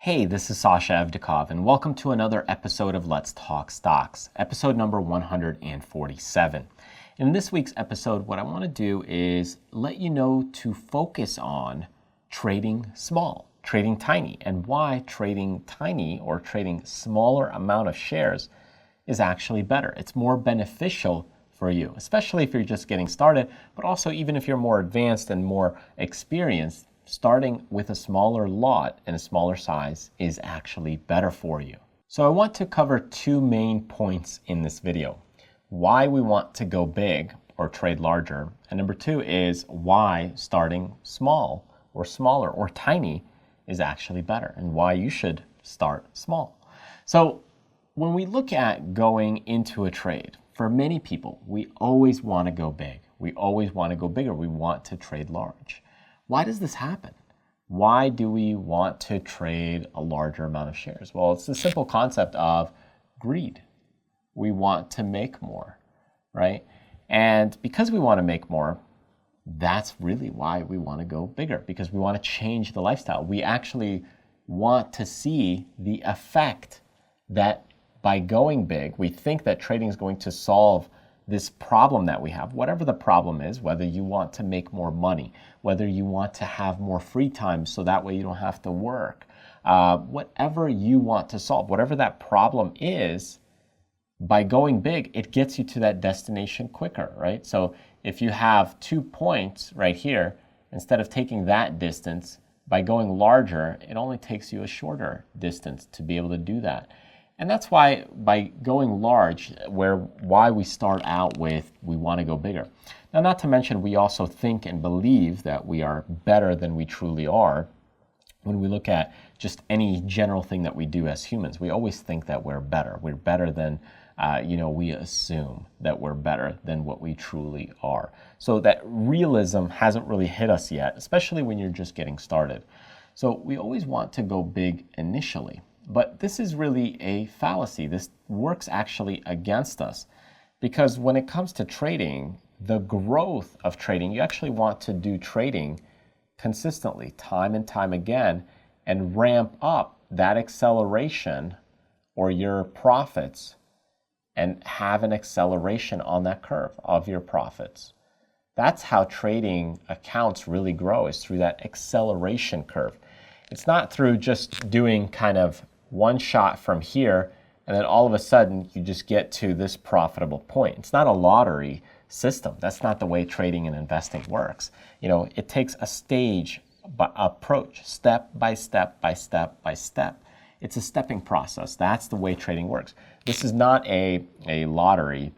Hey, this is Sasha Evdokov, and welcome to another episode of Let's Talk Stocks, episode number 147. In this week's episode, what I want to do is let you know to focus on trading small, trading tiny, and why trading tiny or trading smaller amount of shares is actually better. It's more beneficial for you, especially if you're just getting started, but also even if you're more advanced and more experienced. Starting with a smaller lot and a smaller size is actually better for you. So I want to cover two main points in this video. Why we want to go big or trade larger. And number two is why starting small or smaller or tiny is actually better and why you should start small. So when we look at going into a trade, for many people, we always want to go big. We always want to go bigger. We want to trade large. Why does this happen? Why do we want to trade a larger amount of shares? Well, it's the simple concept of greed. We want to make more, right? And because we want to make more, that's really why we want to go bigger, because we want to change the lifestyle. We actually want to see the effect that by going big, we think that trading is going to solve this problem that we have, whatever the problem is, whether you want to make more money, whether you want to have more free time so that way you don't have to work, whatever you want to solve, whatever that problem is, by going big, it gets you to that destination quicker, right? So if you have 2 points right here, instead of taking that distance, by going larger, it only takes you a shorter distance to be able to do that. And that's why by going large, why we start out with we want to go bigger. Now, not to mention, we also think and believe that we are better than we truly are. When we look at just any general thing that we do as humans, we always think that we're better. We're better than, we assume that we're better than what we truly are. So that realism hasn't really hit us yet, especially when you're just getting started. So we always want to go big initially. But this is really a fallacy. This works actually against us because when it comes to trading, the growth of trading, you actually want to do trading consistently, time and time again, and ramp up that acceleration or your profits and have an acceleration on that curve of your profits. That's how trading accounts really grow, is through that acceleration curve. It's not through just doing kind of one shot from here, and then all of a sudden you just get to this profitable point. It's not a lottery system. That's not the way trading and investing works. It takes a stage approach, step by step by step by step. It's a stepping process. That's the way trading works. This is not a lottery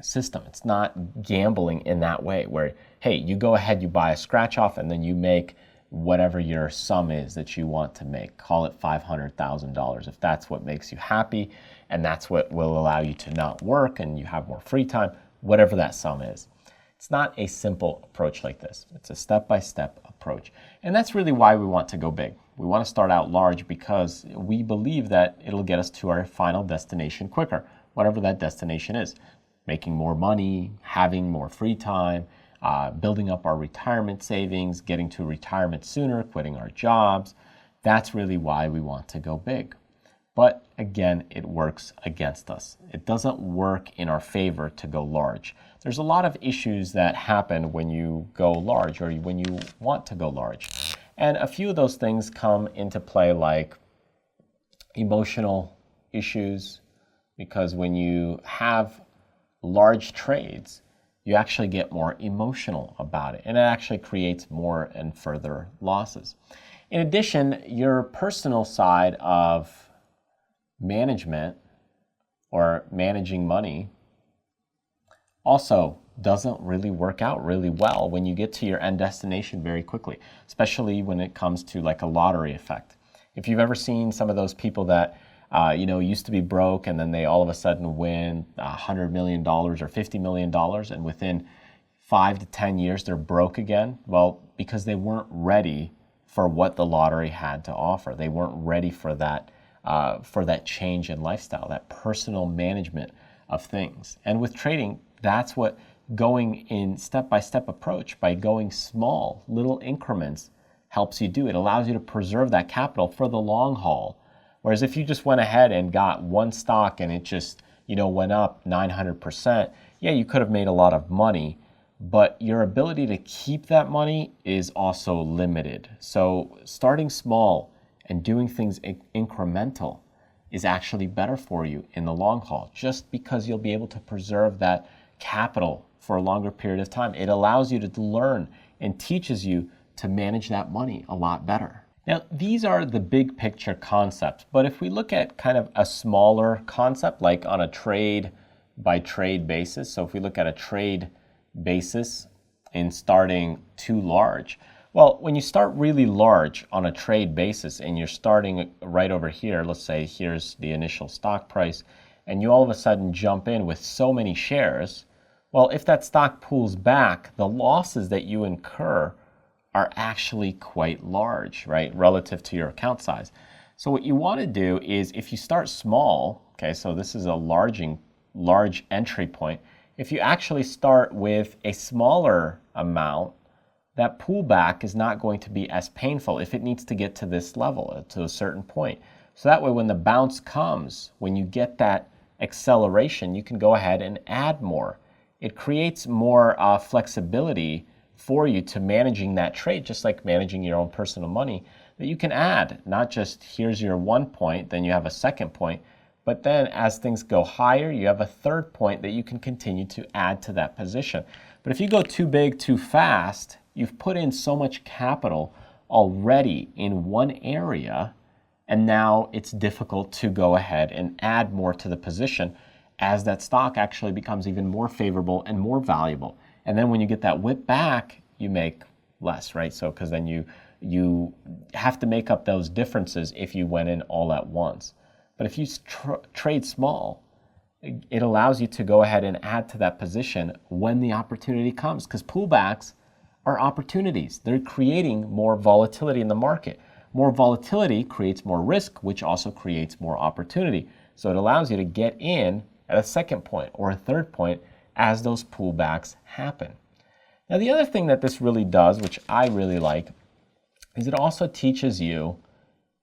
system. It's not gambling in that way where, hey, you go ahead, you buy a scratch off, and then you make whatever your sum is that you want to make. Call it $500,000 if that's what makes you happy and that's what will allow you to not work and you have more free time, whatever that sum is. It's not a simple approach like this. It's a step-by-step approach. And that's really why we want to go big. We want to start out large because we believe that it'll get us to our final destination quicker, whatever that destination is. Making more money, having more free time, building up our retirement savings, getting to retirement sooner, quitting our jobs. That's really why we want to go big. But again, it works against us. It doesn't work in our favor to go large. There's a lot of issues that happen when you go large or when you want to go large. And a few of those things come into play, like emotional issues, because when you have large trades, you actually get more emotional about it, and it actually creates more and further losses. In addition, your personal side of management or managing money also doesn't really work out really well when you get to your end destination very quickly, especially when it comes to like a lottery effect. If you've ever seen some of those people that used to be broke and then they all of a sudden win $100 million or $50 million and within 5 to 10 years they're broke again. Well, because they weren't ready for what the lottery had to offer. They weren't ready for that change in lifestyle, that personal management of things. And with trading, that's what going in step-by-step approach, by going small, little increments, helps you do. It allows you to preserve that capital for the long haul. Whereas if you just went ahead and got one stock and it just, went up 900%, yeah, you could have made a lot of money, but your ability to keep that money is also limited. So starting small and doing things incremental is actually better for you in the long haul, just because you'll be able to preserve that capital for a longer period of time. It allows you to learn and teaches you to manage that money a lot better. Now, these are the big picture concepts, but if we look at kind of a smaller concept, like on a trade by trade basis, so if we look at a trade basis in starting too large, well, when you start really large on a trade basis and you're starting right over here, let's say here's the initial stock price, and you all of a sudden jump in with so many shares, well, if that stock pulls back, the losses that you incur are actually quite large, right, relative to your account size. So what you want to do is, if you start small, okay, so this is a large entry point, if you actually start with a smaller amount, that pullback is not going to be as painful if it needs to get to this level, to a certain point. So that way, when the bounce comes, when you get that acceleration, you can go ahead and add more. It creates more flexibility for you to managing that trade, just like managing your own personal money, that you can add. Not just here's your 1 point, then you have a second point, but then as things go higher, you have a third point that you can continue to add to that position. But if you go too big, too fast, you've put in so much capital already in one area, and now it's difficult to go ahead and add more to the position as that stock actually becomes even more favorable and more valuable. And then when you get that whip back, you make less, right? So because then you have to make up those differences if you went in all at once. But if you trade small, it allows you to go ahead and add to that position when the opportunity comes, because pullbacks are opportunities. They're creating more volatility in the market. More volatility creates more risk, which also creates more opportunity. So it allows you to get in at a second point or a third point as those pullbacks happen. Now, the other thing that this really does, which I really like, is it also teaches you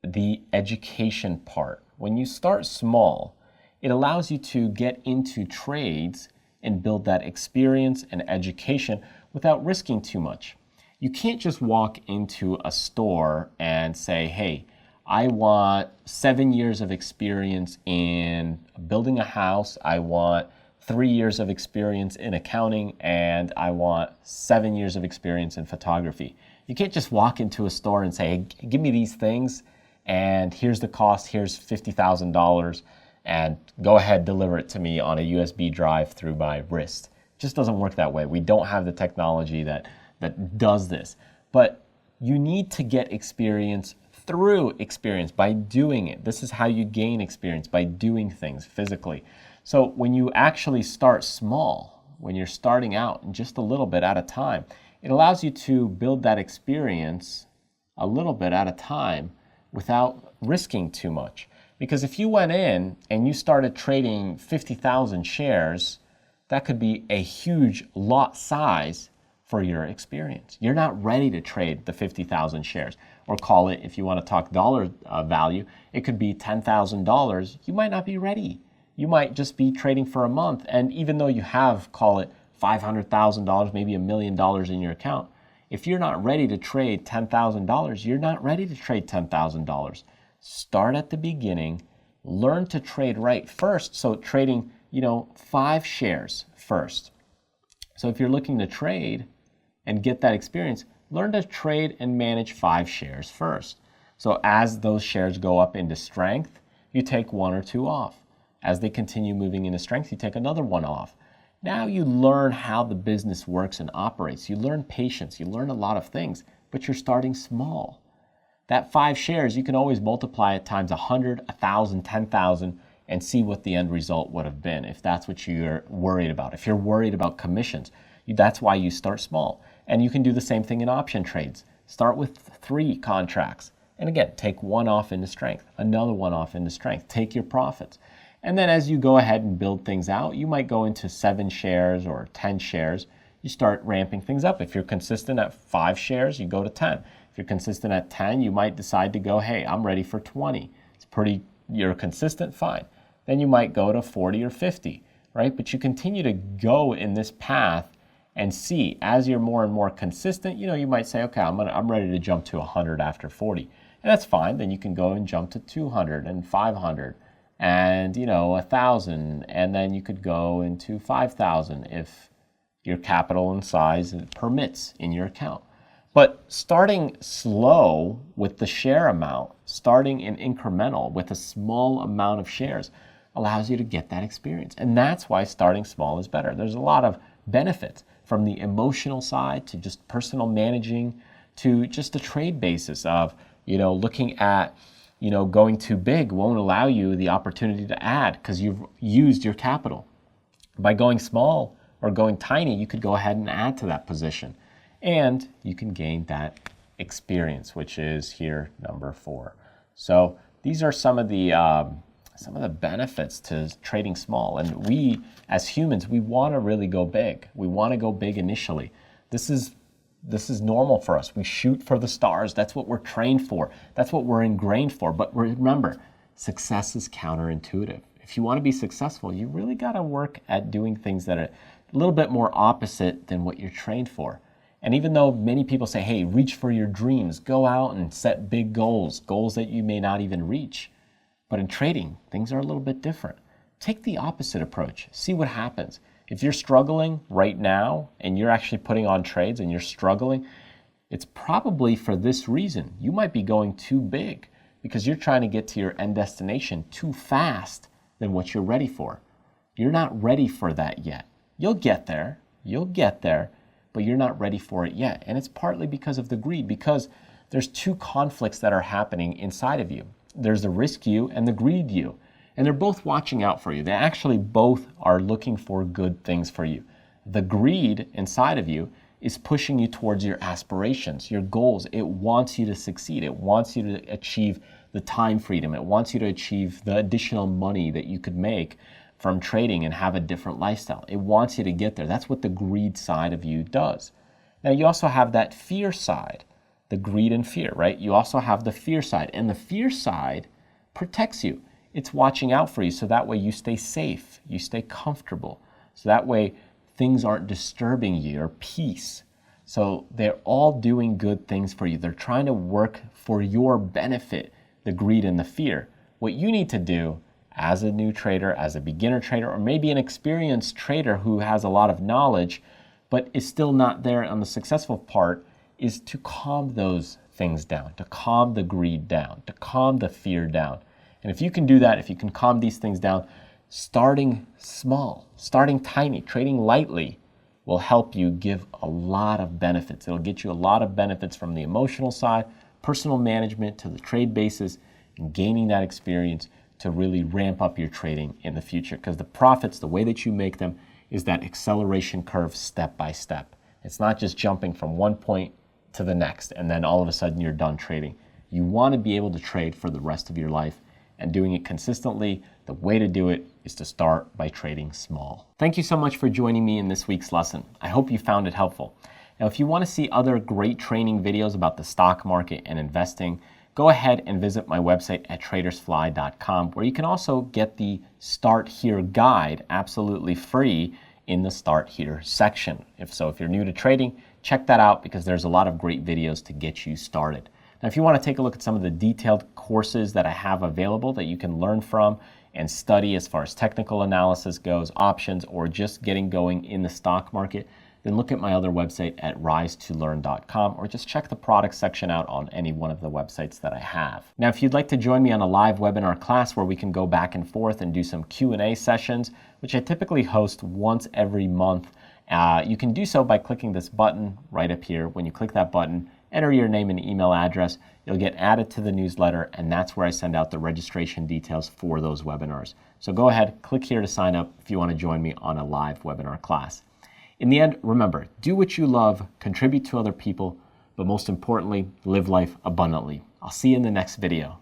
the education part. When you start small, it allows you to get into trades and build that experience and education without risking too much. You can't just walk into a store and say, hey, I want 7 years of experience in building a house, I want 3 years of experience in accounting, and I want 7 years of experience in photography. You can't just walk into a store and say, hey, give me these things, and here's the cost, here's $50,000, and go ahead, deliver it to me on a USB drive through my wrist. It just doesn't work that way. We don't have the technology that does this. But you need to get experience through experience by doing it. This is how you gain experience, by doing things physically. So when you actually start small, when you're starting out and just a little bit at a time, it allows you to build that experience a little bit at a time without risking too much. Because if you went in and you started trading 50,000 shares, that could be a huge lot size for your experience. You're not ready to trade the 50,000 shares, or call it, if you want to talk dollar value, it could be $10,000. You might not be ready. You might just be trading for a month, and even though you have, call it $500,000, maybe $1 million in your account, if you're not ready to trade $10,000, you're not ready to trade $10,000. Start at the beginning, learn to trade right first. So trading, 5 shares first. So if you're looking to trade and get that experience, learn to trade and manage 5 shares first. So as those shares go up into strength, you take 1 or 2 off. As they continue moving into strength, you take another 1 off. Now you learn how the business works and operates. You learn patience. You learn a lot of things, but you're starting small. That 5 shares, you can always multiply it times 100, 1,000, 10,000, and see what the end result would have been if that's what you're worried about. If you're worried about commissions, that's why you start small. And you can do the same thing in option trades. Start with 3 contracts. And again, take 1 off into strength, another 1 off into strength. Take your profits. And then as you go ahead and build things out, you might go into 7 shares or 10 shares. You start ramping things up. If you're consistent at 5 shares, you go to 10. If you're consistent at 10, you might decide to go, hey, I'm ready for 20. You're consistent, fine. Then you might go to 40 or 50, right? But you continue to go in this path and see, as you're more and more consistent, you might say, okay, I'm ready to jump to 100 after 40. And that's fine. Then you can go and jump to 200 and 500 and, 1,000. And then you could go into 5,000 if your capital and size permits in your account. But starting slow with the share amount, starting in incremental with a small amount of shares allows you to get that experience. And that's why starting small is better. There's a lot of benefits from the emotional side to just personal managing to just a trade basis of, looking at, going too big won't allow you the opportunity to add because you've used your capital. By going small or going tiny, you could go ahead and add to that position. And you can gain that experience, which is here, number 4. So these are some of the benefits to trading small. And we, as humans, we want to really go big. We want to go big initially. This is normal for us. We shoot for the stars. That's what we're trained for. That's what we're ingrained for. But remember, success is counterintuitive. If you want to be successful, you really got to work at doing things that are a little bit more opposite than what you're trained for. And even though many people say, hey, reach for your dreams, go out and set big goals that you may not even reach. But in trading, things are a little bit different. Take the opposite approach. See what happens. If you're struggling right now and you're actually putting on trades and you're struggling, it's probably for this reason. You might be going too big because you're trying to get to your end destination too fast than what you're ready for. You're not ready for that yet. You'll get there, but you're not ready for it yet. And it's partly because of the greed, because there's two conflicts that are happening inside of you. There's the risk you and the greed you. And they're both watching out for you. They actually both are looking for good things for you. The greed inside of you is pushing you towards your aspirations, your goals. It wants you to succeed. It wants you to achieve the time freedom. It wants you to achieve the additional money that you could make from trading and have a different lifestyle. It wants you to get there. That's what the greed side of you does. Now, you also have that fear side, the greed and fear, right? You also have the fear side, and the fear side protects you. It's watching out for you, so that way you stay safe, you stay comfortable, so that way things aren't disturbing you, or peace. So they're all doing good things for you. They're trying to work for your benefit, the greed and the fear. What you need to do as a new trader, as a beginner trader, or maybe an experienced trader who has a lot of knowledge but is still not there on the successful part, is to calm those things down, to calm the greed down, to calm the fear down. And if you can do that, if you can calm these things down, starting small, starting tiny, trading lightly will help you give a lot of benefits. It'll get you a lot of benefits from the emotional side, personal management, to the trade basis, and gaining that experience to really ramp up your trading in the future. Because the profits, the way that you make them, is that acceleration curve step by step. It's not just jumping from one point to the next and then all of a sudden you're done trading. You want to be able to trade for the rest of your life, and doing it consistently, the way to do it is to start by trading small. Thank you so much for joining me in this week's lesson. I hope you found it helpful. Now, if you want to see other great training videos about the stock market and investing, go ahead and visit my website at tradersfly.com, where you can also get the Start Here guide absolutely free in the Start Here section. If you're new to trading, check that out because there's a lot of great videos to get you started. Now, if you want to take a look at some of the detailed courses that I have available that you can learn from and study as far as technical analysis goes, options, or just getting going in the stock market, then look at my other website at rise2learn.com, or just check the product section out on any one of the websites that I have. Now, if you'd like to join me on a live webinar class where we can go back and forth and do some Q&A sessions, which I typically host once every month, you can do so by clicking this button right up here. When you click that button, enter your name and email address. You'll get added to the newsletter, and that's where I send out the registration details for those webinars. So go ahead, click here to sign up if you want to join me on a live webinar class. In the end, remember, do what you love, contribute to other people, but most importantly, live life abundantly. I'll see you in the next video.